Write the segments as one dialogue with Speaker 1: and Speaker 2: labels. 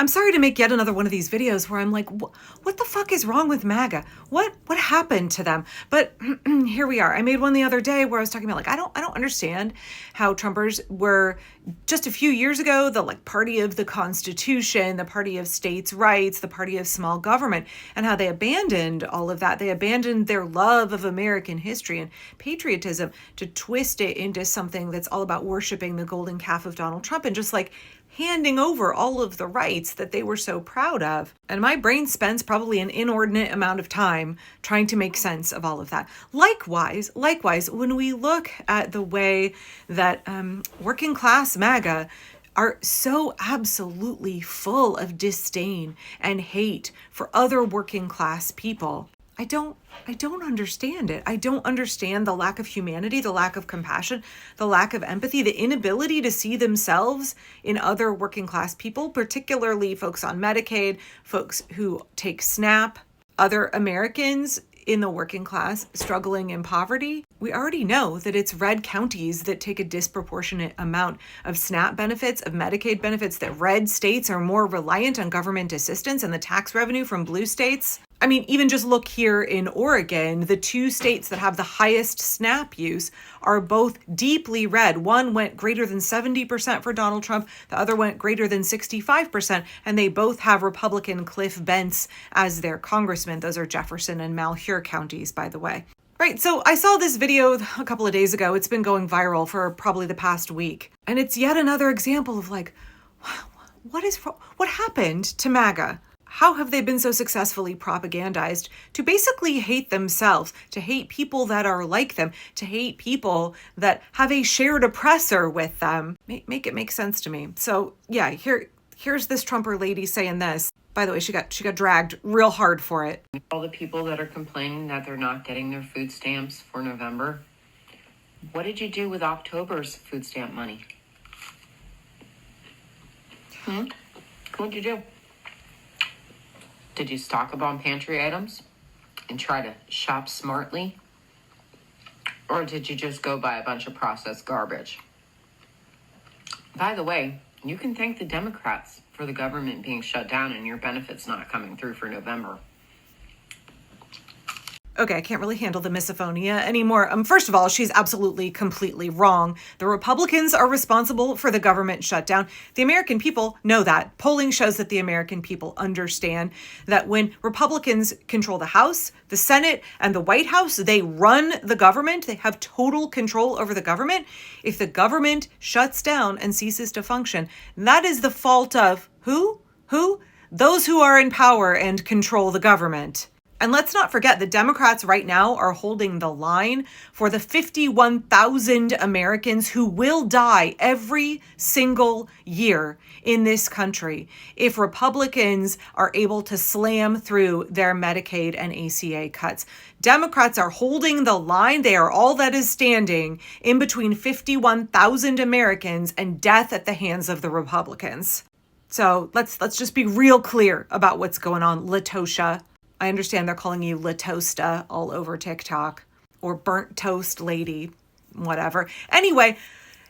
Speaker 1: I'm sorry to make yet another one of these videos where I'm like, what the fuck is wrong with MAGA? What happened to them? But here we are. I made one the other day where I was talking about, like, I don't understand how Trumpers were just a few years ago the like party of the Constitution, the party of states' rights, the party of small government, and how they abandoned all of that. They abandoned their love of American history and patriotism to twist it into something that's all about worshiping the golden calf of Donald Trump and just like handing over all of the rights that they were so proud of. And my brain spends probably an inordinate amount of time trying to make sense of all of that. Likewise, when we look at the way that working class MAGA are so absolutely full of disdain and hate for other working class people, I don't understand it. I don't understand the lack of humanity, the lack of compassion, the lack of empathy, the inability to see themselves in other working class people, particularly folks on Medicaid, folks who take SNAP, other Americans in the working class struggling in poverty. We already know that it's red counties that take a disproportionate amount of SNAP benefits, of Medicaid benefits, that red states are more reliant on government assistance and the tax revenue from blue states. I mean, even just look here in Oregon, the two states that have the highest SNAP use are both deeply red. One went greater than 70% for Donald Trump. The other went greater than 65%. And they both have Republican Cliff Bentz as their congressman. Those are Jefferson and Malheur counties, by the way. Right, so I saw this video a couple of days ago. It's been going viral for probably the past week. And it's yet another example of like, what happened to MAGA? How have they been so successfully propagandized to basically hate themselves, to hate people that are like them, to hate people that have a shared oppressor with them? Make it make sense to me. So yeah, here's this Trumper lady saying this. By the way, she got dragged real hard for it.
Speaker 2: All the people that are complaining that they're not getting their food stamps for November, what did you do with October's food stamp money? What'd you do? Did you stock up on pantry items and try to shop smartly? Or did you just go buy a bunch of processed garbage? By the way, you can thank the Democrats for the government being shut down and your benefits not coming through for November.
Speaker 1: Okay, I can't really handle the misophonia anymore. First of all, she's absolutely, completely wrong. The Republicans are responsible for the government shutdown. The American people know that. Polling shows that the American people understand that when Republicans control the House, the Senate, and the White House, they run the government. They have total control over the government. If the government shuts down and ceases to function, that is the fault of who? Those who are in power and control the government. And let's not forget the Democrats right now are holding the line for the 51,000 Americans who will die every single year in this country if Republicans are able to slam through their Medicaid and ACA cuts. Democrats are holding the line. They are all that is standing in between 51,000 Americans and death at the hands of the Republicans. So let's just be real clear about what's going on, Latosha. I understand they're calling you Latosta all over TikTok, or burnt toast lady, whatever. Anyway,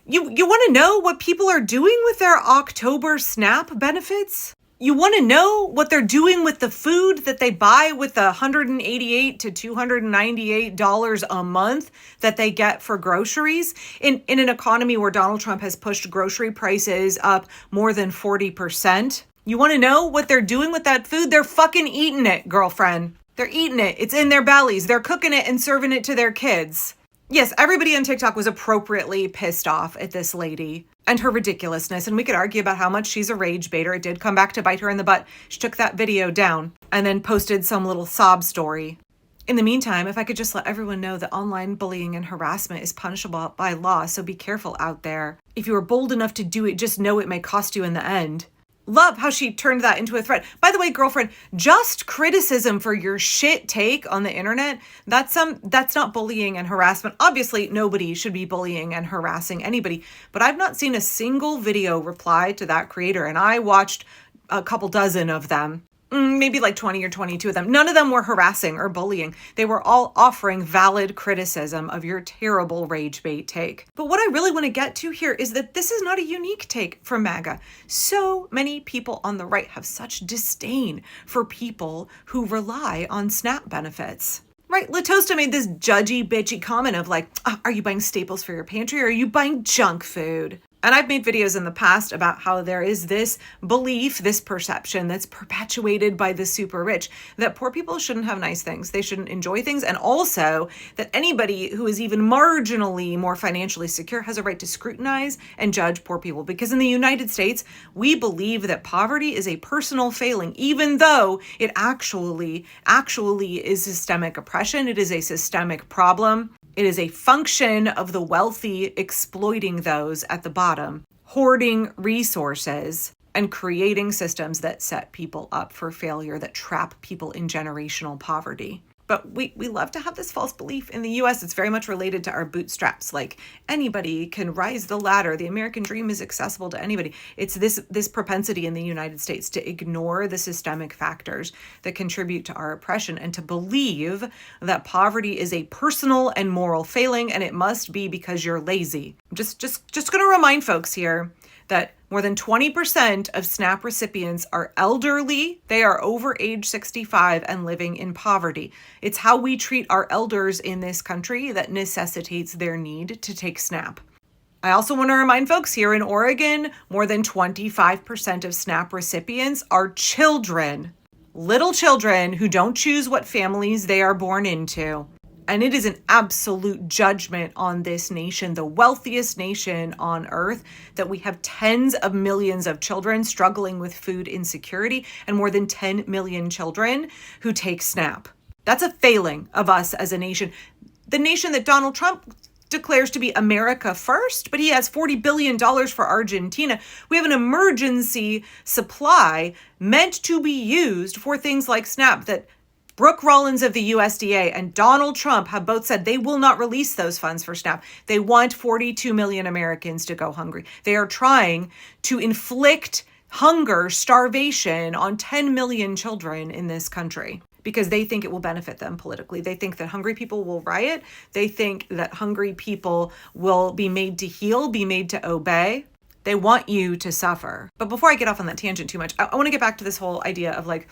Speaker 1: you want to know what people are doing with their October SNAP benefits? You want to know what they're doing with the food that they buy with the $188 to $298 a month that they get for groceries in an economy where Donald Trump has pushed grocery prices up more than 40%? You want to know what they're doing with that food? They're fucking eating it, girlfriend. They're eating it. It's in their bellies. They're cooking it and serving it to their kids. Yes, everybody on TikTok was appropriately pissed off at this lady and her ridiculousness. And we could argue about how much she's a rage baiter. It did come back to bite her in the butt. She took that video down and then posted some little sob story. In the meantime, if I could just let everyone know that online bullying and harassment is punishable by law, so be careful out there. If you are bold enough to do it, just know it may cost you in the end. Love how she turned that into a threat. By the way, girlfriend, just criticism for your shit take on the internet, that's not bullying and harassment. Obviously, nobody should be bullying and harassing anybody, but I've not seen a single video reply to that creator, and I watched a couple dozen of them. maybe like 20 or 22 of them. None of them were harassing or bullying. They were all offering valid criticism of your terrible rage bait take. But what I really want to get to here is that this is not a unique take from MAGA. So many people on the right have such disdain for people who rely on SNAP benefits. Right, Latosta made this judgy, bitchy comment of like, are you buying staples for your pantry or are you buying junk food? And I've made videos in the past about how there is this belief, this perception that's perpetuated by the super rich that poor people shouldn't have nice things. They shouldn't enjoy things. And also that anybody who is even marginally more financially secure has a right to scrutinize and judge poor people. Because in the United States, we believe that poverty is a personal failing, even though it actually is systemic oppression. It is a systemic problem. It is a function of the wealthy exploiting those at the bottom, hoarding resources, and creating systems that set people up for failure, that trap people in generational poverty. But we love to have this false belief in the US. It's very much related to our bootstraps. Like anybody can rise the ladder. The American dream is accessible to anybody. It's this propensity in the United States to ignore the systemic factors that contribute to our oppression and to believe that poverty is a personal and moral failing and it must be because you're lazy. Just going to remind folks here that more than 20% of SNAP recipients are elderly. They are over age 65 and living in poverty. It's how we treat our elders in this country that necessitates their need to take SNAP. I also want to remind folks here in Oregon, more than 25% of SNAP recipients are children, little children who don't choose what families they are born into. And it is an absolute judgment on this nation, the wealthiest nation on earth, that we have tens of millions of children struggling with food insecurity and more than 10 million children who take SNAP. That's a failing of us as a nation. The nation that Donald Trump declares to be America first, but he has $40 billion for Argentina. We have an emergency supply meant to be used for things like SNAP that Brooke Rollins of the USDA and Donald Trump have both said they will not release those funds for SNAP. They want 42 million Americans to go hungry. They are trying to inflict hunger, starvation on 10 million children in this country because they think it will benefit them politically. They think that hungry people will riot. They think that hungry people will be made to heal, be made to obey. They want you to suffer. But before I get off on that tangent too much, I want to get back to this whole idea of like,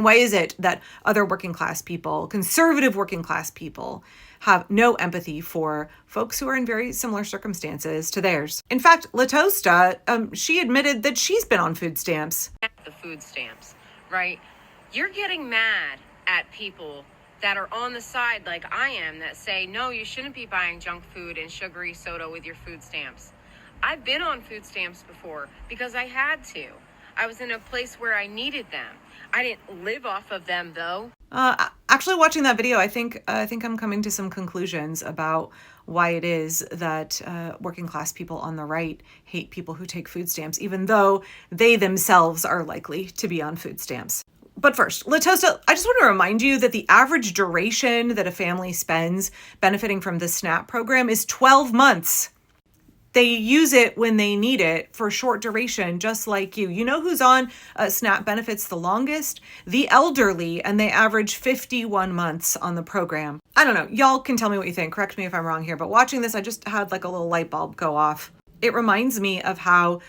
Speaker 1: why is it that other working class people, conservative working class people, have no empathy for folks who are in very similar circumstances to theirs? In fact, Latosta, she admitted that she's been on food stamps.
Speaker 2: The food stamps, right? You're getting mad at people that are on the side like I am that say, no, you shouldn't be buying junk food and sugary soda with your food stamps. I've been on food stamps before because I had to. I was in a place where I needed them. I didn't live off of them though.
Speaker 1: Actually, watching that video, I think I'm coming to some conclusions about why it is that working class people on the right hate people who take food stamps, even though they themselves are likely to be on food stamps. But first, Latosta, I just want to remind you that the average duration that a family spends benefiting from the SNAP program is 12 months. They use it when they need it for short duration, just like you. You know who's on SNAP benefits the longest? The elderly, and they average 51 months on the program. I don't know. Y'all can tell me what you think. Correct me if I'm wrong here. But watching this, I just had like a little light bulb go off. It reminds me of how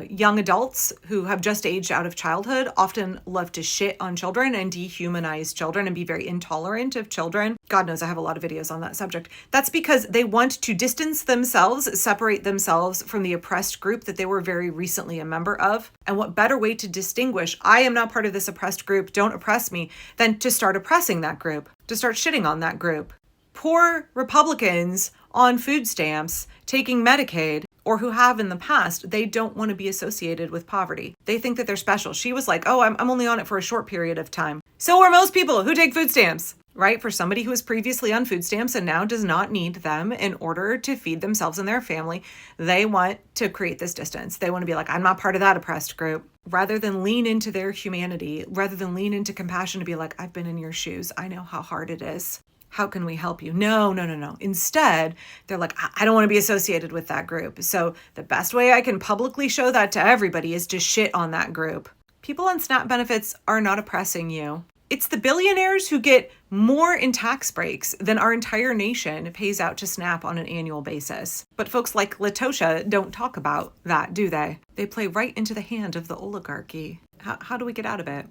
Speaker 1: young adults who have just aged out of childhood often love to shit on children and dehumanize children and be very intolerant of children. God knows I have a lot of videos on that subject. That's because they want to distance themselves, separate themselves from the oppressed group that they were very recently a member of. And what better way to distinguish, I am not part of this oppressed group, don't oppress me, than to start oppressing that group, to start shitting on that group. Poor Republicans on food stamps, taking Medicaid, or who have in the past, they don't want to be associated with poverty. They think that they're special. She was like, oh, I'm only on it for a short period of time. So are most people who take food stamps, right? For somebody who was previously on food stamps and now does not need them in order to feed themselves and their family, they want to create this distance. They want to be like, I'm not part of that oppressed group. Rather than lean into their humanity, rather than lean into compassion to be like, I've been in your shoes. I know how hard it is. How can we help you? No. Instead, they're like, I don't want to be associated with that group. So the best way I can publicly show that to everybody is to shit on that group. People on SNAP benefits are not oppressing you. It's the billionaires who get more in tax breaks than our entire nation pays out to SNAP on an annual basis. But folks like Latosha don't talk about that, do they? They play right into the hand of the oligarchy. How do we get out of it?